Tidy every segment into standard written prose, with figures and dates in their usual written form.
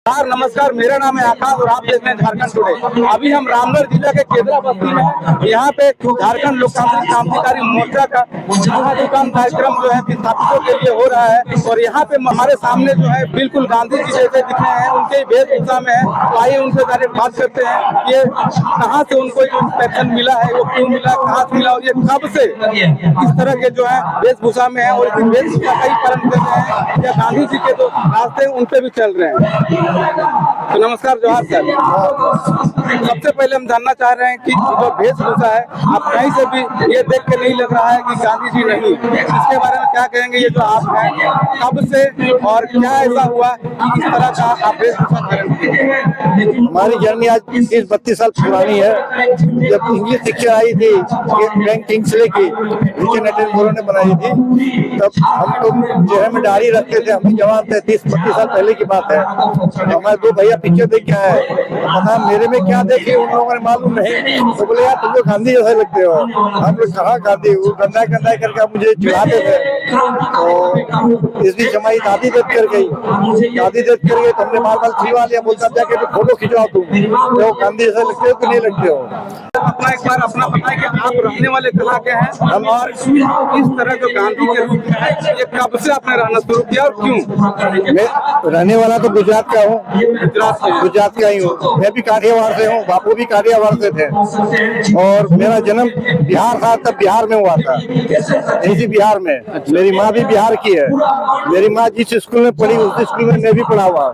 नमस्कार, मेरा नाम है आकाश और आप देख रहे हैं झारखंड टुडे। अभी हम रामगढ़ जिला के केदरा बस्ती में हैं। यहाँ पे झारखंड लोकतांत्रिक क्रांतिकारी मोर्चा का दुकान कार्यक्रम जो है विस्थापितों के लिए हो रहा है और यहाँ पे हमारे सामने जो है बिल्कुल गांधी जी जैसे दिख रहे हैं, उनके वेशभूषा में है। तो आइए उनसे डायरेक्ट बात करते हैं कि ये कहाँ से उनको इंस्पेक्शन मिला है, वो क्यों मिला, कहाँ से मिला और ये कब से इस तरह के जो है वेशभूषा में है और इस वेशभूषा का ही पालन कर रहे हैं या गांधी जी के जो रास्ते उन पे भी चल रहे हैं। तो नमस्कार, जोहार सर। सबसे पहले हम जानना चाह रहे हैं कि जो वेशभूषा है, आप कहीं से भी ये देख के नहीं लग रहा है कि गांधी जी नहीं, इसके बारे में क्या कहेंगे? ये जो आप हैं कब से और क्या ऐसा हुआ कि इस तरह का आप वेशभूषा धारण किए? हमारी जर्नी आज 30-32 साल पुरानी है। जब इंग्लिश शिक्षा आई थी बैंक किंग्सले की ने बनाई थी, तब हम लोग जो है डायरी रखते थे। हम जवान थे, 30-32 साल पहले की बात है। हमारे दो भैया पिक्चर देख के आए, पता मेरे में क्या देखे उन लोगों ने मालूम नहीं। तो बोले यार तुम लोग गांधी जैसे लगते हो। हम लोग कहाँ गांधी, वो गंदा गंदा करके मुझे चिढ़ाते थे। तो इस बीच हमारी दादी दर्द कर गई, तो हमने बार खिलवा लिया। बोलता जाके तो फोटो खिंचवाओ तुम, तो गांधी जैसे लगते हो कि नहीं लगते हो। अपना एक बार अपना बताएं कि आप रहने वाले कहाँ के हैं हम और इस तरह जो गांधी के रूप में है, ये कब से आपने रहना शुरू किया और क्यों? मैं रहने वाला तो गुजरात का हूँ, गुजरात का ही हूँ। मैं भी काठियावाड़ से हूँ, बापू भी काठियावाड़ से थे और मेरा जन्म बिहार था, तब बिहार में हुआ था, इसी बिहार में। मेरी माँ भी बिहार की है। मेरी माँ जिस स्कूल में पढ़ी उस स्कूल में मैं भी पढ़ा हुआ हूँ।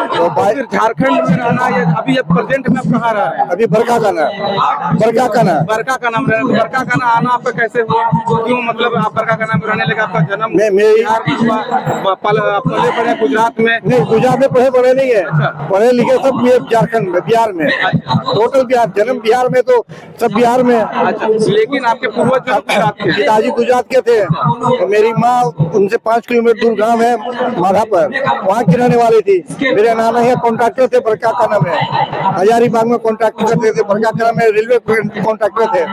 तो झारखंड में रहना है अभी प्रेजेंट में आप कहाँ रह रहे हैं? अभी बरका का नाम बरका का नाम आना आपका कैसे हुआ, क्यों मतलब आप बरका का नाम रहने लगे? आपका जन्म पले पड़े गुजरात में? नहीं, गुजरात में पढ़े नहीं है। पढ़े लिखे सब झारखंड में, बिहार में, टोटल बिहार। जन्म बिहार में तो सब बिहार में। अच्छा, लेकिन आपके पूर्वज गुजरात के? पिताजी गुजरात के थे। तो मेरी माँ उनसे 5 किलोमीटर दूर गाँव है माधापुर, वहाँ की रहने वाली थी। मेरे नाना यहाँ कॉन्ट्रैक्टर थे, बरका का नाम है। हजारीबाग में कॉन्ट्रैक्टर करते थे, बरका का नाम है, रेलवे कॉन्ट्रैक्टर थे।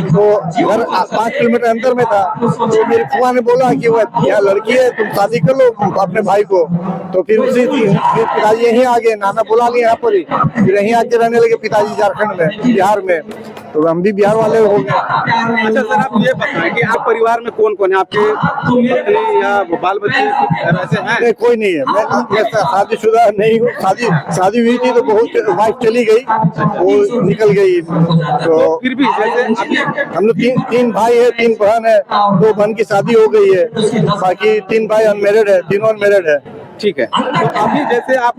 तो घर 5 किलोमीटर अंदर में था। तो मेरी फुआ ने बोला कि वो यहाँ लड़की है, तुम शादी कर लो अपने भाई को। तो फिर उसी फिर पिताजी यहीं आ गए, नाना बुला लिए यहाँ पर ही, फिर यहीं आके रहने लगे पिताजी झारखंड में, बिहार में। तो हम भी बिहार वाले हो गए। अच्छा सर, आप ये बताएं कि आप परिवार में कौन कौन है? आपके पत्नी या बाल बच्चे ऐसे हैं? नहीं, कोई नहीं है। मैं शादीशुदा नहीं हूँ। शादी हुई थी तो बहुत, वाइफ चली गई, वो निकल गई। तो फिर भी जैसे हम लोग 3 भाई है, 3 बहन है। 2 बहन की शादी हो गई है, बाकी 3 भाई अनमेरिड है, तीनों अनमेरिड है। ठीक है। तो अभी जैसे आप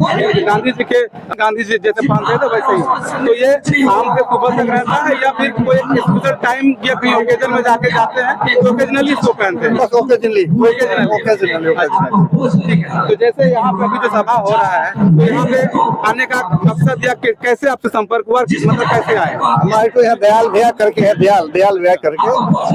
गांधी जी जैसे पहनते थे वैसे ही, तो ये शाम से सुबह तक रहता है या फिर कोई स्पेशल टाइम या कहीं ओकेजन में जाते हैं तो ओकेजनली इसको पहनते हैं? बस ओकेजनली। ठीक है। तो जैसे यहाँ पे अभी जो सभा हो रहा है, तो यहाँ पे आने का मकसद या कैसे आपसे संपर्क हुआ, मतलब कैसे आए? हमारे को यहाँ दयाल भैया करके है, दयाल भैया करके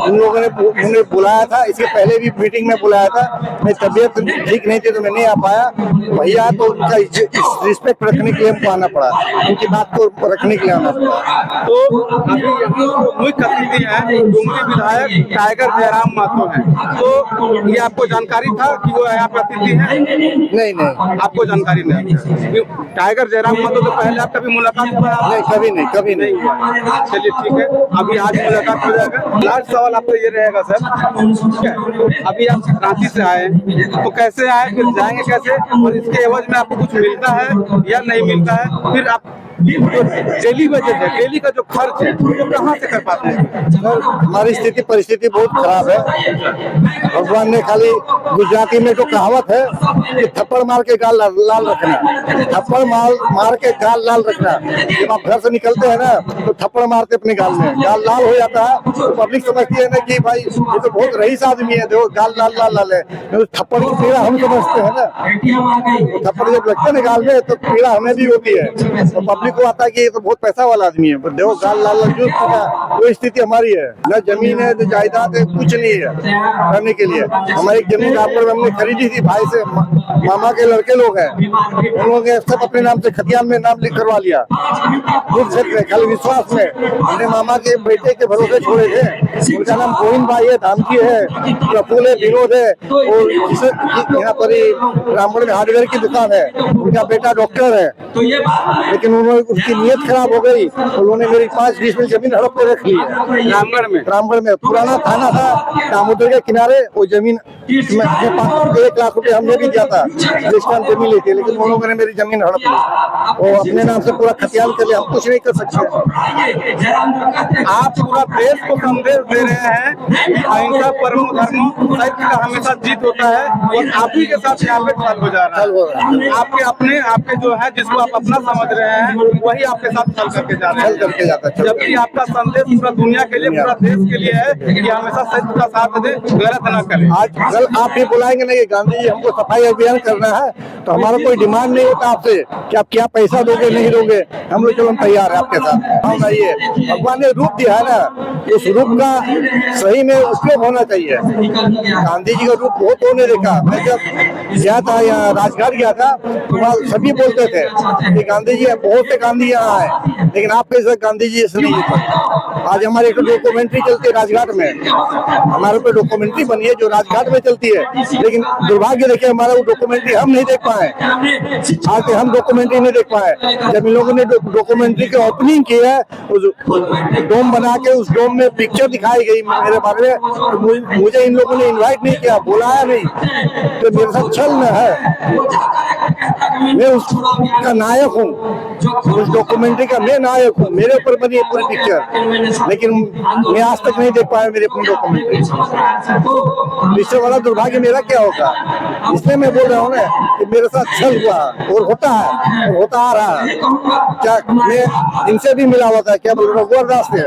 उन लोगों ने बुलाया था। इसके पहले भी मीटिंग में बुलाया था। मेरी तबीयत ठीक नहीं थी तो मैं नहीं आ पाया। भैया तो उनका रिस्पेक्ट रखने के लिए हमको आना पड़ा, उनकी बात को रखने के लिए आना पड़ा। तो अभी मुख्य अतिथि है डुमरी विधायक टाइगर जयराम महतो हैं। तो ये आपको जानकारी था कि वो यहाँ पे अतिथि है? नहीं, आपको जानकारी नहीं। टाइगर जयराम महतो तो पहले आप कभी मुलाकात हुआ? नहीं, कभी नहीं हुआ। चलिए ठीक है, अभी आज मुलाकात हो जाएगा। लास्ट सवाल आपको ये रहेगा सर, अभी आप रांची से आए तो कैसे आए, फिर जाएंगे कैसे, और इसके एवज में आपको कुछ मिलता है या नहीं मिलता है? फिर आप डेली बजट है, डेली का जो खर्च है वो कहाँ से कर पाते हैं? हमारी स्थिति परिस्थिति बहुत खराब है। भगवान ने खाली, गुजराती में तो कहावत है कि थप्पड़ मार के गाल लाल रखना, थप्पड़ मार के गाल लाल रखना। जब आप घर से निकलते हैं ना तो थप्पड़ मारते अपने गाल में, गाल लाल हो जाता है। तो पब्लिक समझती है ना कि भाई ये तो बहुत रईस आदमी है, देखो गाल लाल है। तो थप्पड़ की पीड़ा हम समझते हैं ना, तो थप्पड़ जब लगता है ना गाल में तो पीड़ा हमें भी होती है। तो पब्लिक को आता है कि ये तो बहुत पैसा वाला आदमी है, पर देखो गाल लाल जूस पीता, वो स्थिति हमारी है। न जमीन है, न जायदाद है, कुछ नहीं है रहने के लिए। हमारी जमीन रामगढ़ में हमने खरीदी थी भाई से, मामा के लड़के लोग हैं, उन लोगों ने सब अपने नाम से खतियान में नाम लिख करवा लिया। खाली विश्वास में हमने मामा के बेटे के भरोसे छोड़े थे। उनका नाम गोविंद भाई है, धामकी है, प्रफुल्ल है, विनोद है, और यहाँ पर रामगढ़ में हार्डवेयर की दुकान है। उनका बेटा डॉक्टर है, लेकिन उन्होंने उसकी नीयत खराब हो गई। उन्होंने मेरी 5 बीस में जमीन हड़प कर रख ली है। रामगढ़ में पुराना थाना था, दामोदर के किनारे वो जमीन अपने पास 1 लाख रुपए हमने भी दिया था, जिसका जमीन लेके, लेकिन उन लोगों ने मेरी जमीन हड़प ली और अपने नाम से पूरा खतियान कर लिया। हम कुछ नहीं कर सकते। आप पूरा देश को संदेश दे रहे हैं कि अहिंसा परमो धर्मो, सत्य का हमेशा जीत होता है, और आप ही के साथ यहाँ पे छल हो जा रहा है। आपके जो है जिसको आप अपना समझ रहे हैं, वही आपके साथ छल करके जा रहे हैं। जबकि आपका संदेश पूरा दुनिया के लिए, पूरा देश के लिए है कि हमेशा सत्य का साथ दे, गलत न करें। आज कल आप भी बुलाएंगे नहीं, गांधी जी हमको सफाई अभियान करना है, तो हमारा कोई डिमांड नहीं होता आपसे कि आप क्या पैसा दोगे नहीं दोगे। हम लोग चलो तैयार है आपके साथ। हम ये भगवान ने रूप दिया है ना, उस रूप का सही में उपयोग होना चाहिए। गांधी जी का रूप बहुत होने देखा। मैं जब गया था यहाँ राजघाट गया था, तो सभी बोलते थे कि गांधी जी, बहुत से गांधी यहाँ आए, लेकिन आप कैसे गांधी जी ऐसे नहीं जीते। आज हमारी एक डॉक्यूमेंट्री चलती है राजघाट में, हमारे पे डॉक्यूमेंट्री बनी है जो राजघाट में चलती है, लेकिन दुर्भाग्य देखिए हमारा वो डॉक्यूमेंट्री हम नहीं देख पाए। आज हम डॉक्यूमेंट्री नहीं देख पाए। जब इन लोगों ने डॉक्यूमेंट्री की ओपनिंग की है, उस डोम बना के उस डोम में पिक्चर दिखाई गई मेरे बारे में, तो मुझे इन लोगों ने इनवाइट नहीं किया, बुलाया नहीं, तो मेरे साथ छल न है। मैं उसका नायक हूँ, उस डॉक्यूमेंट्री का मैं नायक हूँ, मेरे ऊपर बनी है पूरी पिक्चर, लेकिन मैं आज तक नहीं देख पाया मेरी अपनी डॉक्यूमेंट्री। इससे बड़ा दुर्भाग्य मेरा क्या होगा। इसलिए मैं बोल रहा हूँ ना कि मेरे साथ छल हुआ और होता है और होता आ रहा है। क्या मैं इनसे भी मिला हुआ था, क्या बोल रघुवर दास थे,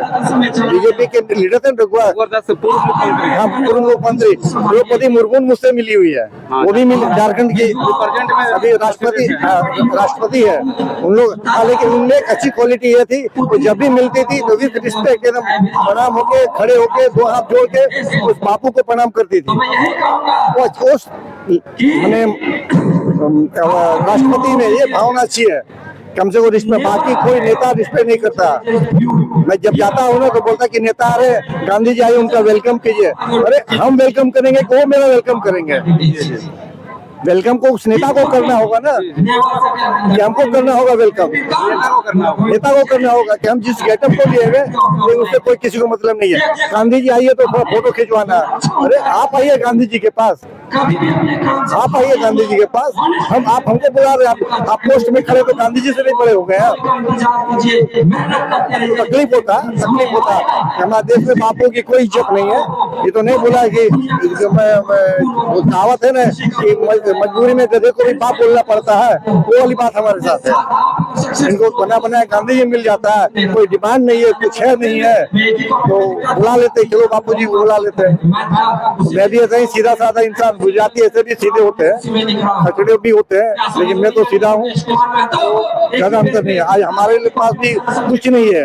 बीजेपी के लीडर थे रघुवर दास, हाँ पूर्व मुख्यमंत्री द्रौपदी मुर्मू मुझसे मिली हुई है, वो भी मिली, झारखंड की अभी राष्ट्रपति है उन लोग। लेकिन उनमें एक अच्छी क्वालिटी ये थी, वो जब भी मिलती थी तो भी रिस्पेक्ट एकदम प्रणाम होके खड़े होके 2 हाथ जोड़ के उस बापू को प्रणाम करती थी। वो मैंने राष्ट्रपति में ये भावना अच्छी है, कम से कम रिस्पेक्ट। बाकी कोई नेता रिस्पेक्ट नहीं करता। मैं जब जाता हूँ ना तो बोलता कि नेता आ रहे, गांधी जी आए, उनका वेलकम कीजिए। अरे हम वेलकम करेंगे कि वो मेरा वेलकम करेंगे? वेलकम को उस नेता को करना होगा ना, कि हमको करना होगा वेलकम, नेता को करना होगा। कि हम जिस गेटअप को लिए हुए उससे कोई किसी को मतलब नहीं है। गांधी जी आइए तो थोड़ा फोटो खिंचवाना, अरे आप आइए गांधी जी के पास, आप आइए गांधी जी के पास। आप हमको बुला रहे, आप पोस्ट में खड़े तो गांधी जी से नहीं बड़े हो गए आप। तकलीफ होता हमारे देश में बापू की कोई इज्जत नहीं है। ये तो नहीं बोला कि कहावत है ना कि मजबूरी में गधे को भी बाप बोलना पड़ता है, वो वाली बात हमारे साथ है। इनको बना बनाया गांधी जी मिल जाता है, कोई डिमांड नहीं है, कुछ है नहीं है, तो बुला लेते, चलो बापू जी को बुला लेते हैं। मैं भी ऐसा ही सीधा साधा इंसान, गुजराती ऐसे भी सीधे होते हैं, खचड़े भी होते हैं, लेकिन मैं तो सीधा हूँ, ज्यादा अंतर नहीं है। आज हमारे पास भी कुछ नहीं है,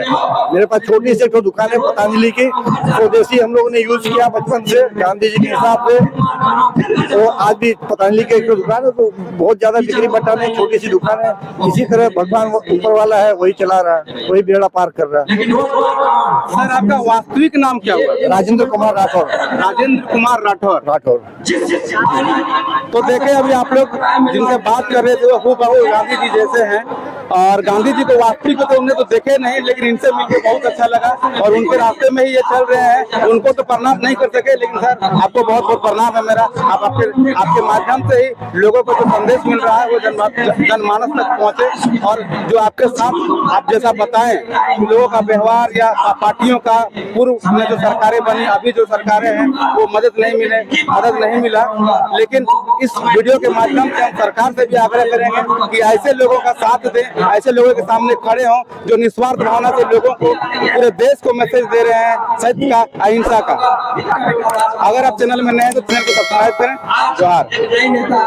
मेरे पास छोटी सी एक दुकान है पतंजलि की, स्वदेशी हम लोगों ने यूज किया बचपन से गांधी जी के हिसाब से। तो आज भी पतंजलि की एक दुकान है, तो बहुत ज्यादा बिक्री बटा नहीं, छोटी सी दुकान है। इसी तरह भगवान ऊपर वाला है, वही चला रहा है, वही बेड़ा पार कर रहा है। सर आपका वास्तविक नाम क्या हुआ? राजेंद्र कुमार राठौर। राजेंद्र कुमार राठौर। तो देखे अभी आप लोग जिनसे बात कर रहे थे वो हूबहू गांधी जी जैसे हैं, और गांधी जी को वास्तविक तो हमने तो देखे नहीं, लेकिन इनसे मिलकर बहुत अच्छा लगा, और उनके रास्ते में ही ये चल रहे हैं। उनको तो प्रणाम नहीं कर सके, लेकिन सर आपको बहुत बहुत प्रणाम है मेरा। आप आपके माध्यम से ही लोगों को जो संदेश मिल रहा है वो जनमानस तक पहुंचे, और जो आपके साथ आप जैसा बताएं लोगों का व्यवहार या पार्टियों का पूर्व में जो सरकारें बनी, अभी जो सरकारें हैं वो मदद नहीं मिला, लेकिन इस वीडियो के माध्यम से हम सरकार से भी आग्रह करेंगे कि ऐसे लोगों का साथ दें, ऐसे लोगों के सामने खड़े हों जो निस्वार्थ भावना से लोगों को, पूरे देश को मैसेज दे रहे हैं सत्य का, अहिंसा का। अगर आप चैनल में नए हैं तो चैनल को सब्सक्राइब करें। जोहार।